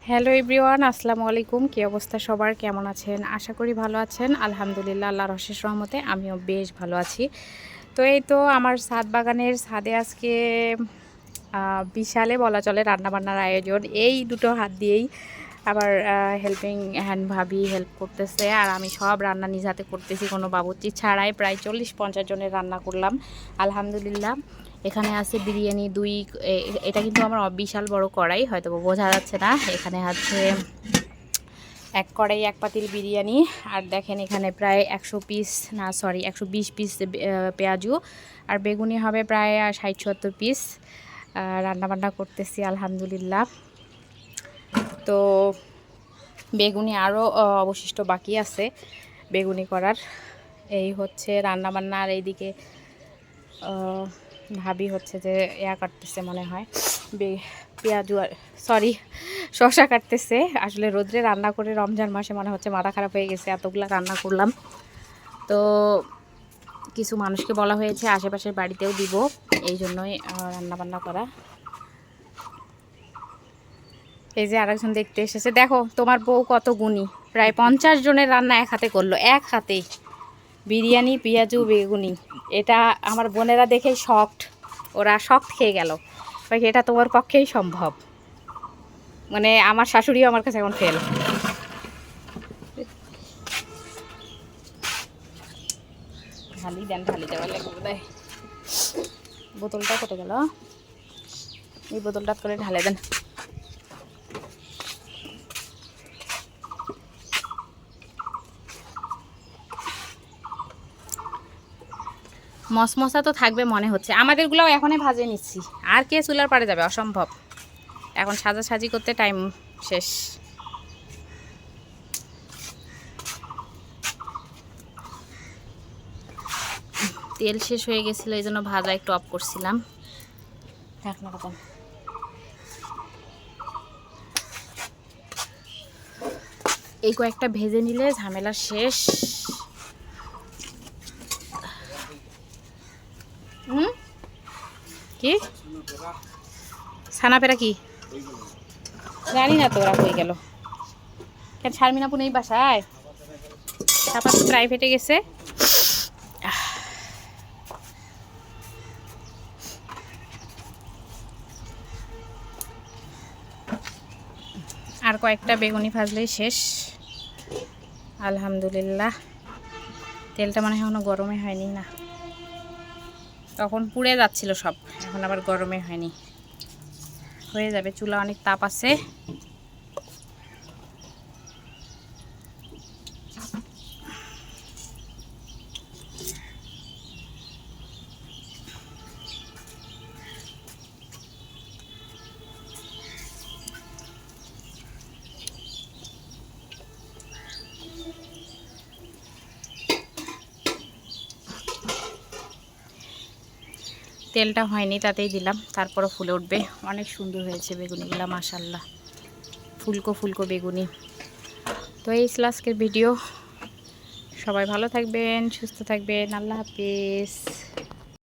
Hello everyone, আসসালামু আলাইকুম। কী অবস্থা সবার, কেমন আছেন? আশা করি ভালো আছেন। আলহামদুলিল্লাহ, আল্লাহর অশেষ রহমতে আমিও বেশ ভালো আছি। তো এই তো আমার ছাদ বাগানের ছাদে আজকে বিশালে বলা চলে রান্নাবান্নার আয়োজন। এই দুটো হাত দিয়েই আবার হেল্পিং হ্যান্ড ভাবি হেল্প করতেছে, আর আমি সব রান্না নিজ হাতে করতেছি, কোনো বাবুর্চি ছাড়াই। প্রায় 40-50 জনের রান্না করলাম আলহামদুলিল্লাহ। এখানে আছে বিরিয়ানি এটা কিন্তু আমার বিশাল বড় কড়াই, হয়তো বোঝা যাচ্ছে না। এখানে আছে এক কড়াই 1 পাতিল বিরিয়ানি, আর দেখেন এখানে প্রায় 120 পিস পেঁয়াজু, আর বেগুনি হবে প্রায় 60-70 পিস। রান্নাবান্না করতেছি আলহামদুলিল্লাহ। তো বেগুনি আরও অবশিষ্ট বাকি আছে বেগুনি করার। এই হচ্ছে রান্নাবান্না, আর এইদিকে ভাবি হচ্ছে যে কাটতেছে মনে হয়, পেঁয়াজু শসা কাটতেছে। আসলে রোদ্রে রান্না করে রমজান মাসে মনে হচ্ছে মাথা খারাপ হয়ে গেছে, এতগুলো রান্না করলাম। তো কিছু মানুষকে বলা হয়েছে আশেপাশের বাড়িতেও দিব, এই জন্যই রান্নাবান্না করা। এই যে আরেকজন দেখতে এসেছে, দেখো তোমার বউ কত গুণী, প্রায় 50 জনের রান্না এক হাতে করলো, এক হাতে বিরিয়ানি, পেঁয়াজু, বেগুনি। এটা আমার বোনেরা দেখেই শকড, ওরা শক খেয়ে গেল, এটা তোমার পক্ষেই সম্ভব। মানে আমার শাশুড়িও আমার কাছে এখন ফেল। ঢালি দেওয়া লাগবে। বোতলটা কেটে গেল, এই বোতলটা করে ঢালে দেন। মশমশা তো থাকবে মনে হচ্ছে, আমাদেরগুলোও এখনই ভাজে নিচ্ছি, আর কে চুলার পাড়ে যাবে, অসম্ভব। এখন সাজাসাজি করতে টাইম শেষ। তেল শেষ হয়ে গেছিলো, এই জন্য ভাজা একটু অফ করছিলাম। এই কয়েকটা ভেজে নিলে ঝামেলা শেষ। কি ছানাপেরা কি জানি না তো, ওরা হয়ে গেল কেন? শারমিন আপু নেই বাসায়, তারপর তো প্রাইভেটে গেছে। আর কয়েকটা বেগুনি ভাজলেই শেষ আলহামদুলিল্লাহ। তেলটা মনে হয় এখনো গরমে হয়নি, না তখন পুড়ে যাচ্ছিল সব, এখন আবার গরমে হয়নি, হয়ে যাবে। চুলা অনেক তাপ আছে। তেলটা হয়নি তাতেই দিলাম, তারপরও ফুলে উঠবে। অনেক সুন্দর হয়েছে বেগুনিগুলো, মাশাল্লাহ, ফুলকো ফুলকো বেগুনি। তো এই ছিল আজকের ভিডিও। সবাই ভালো থাকবেন, সুস্থ থাকবেন, আল্লাহ হাফিজ।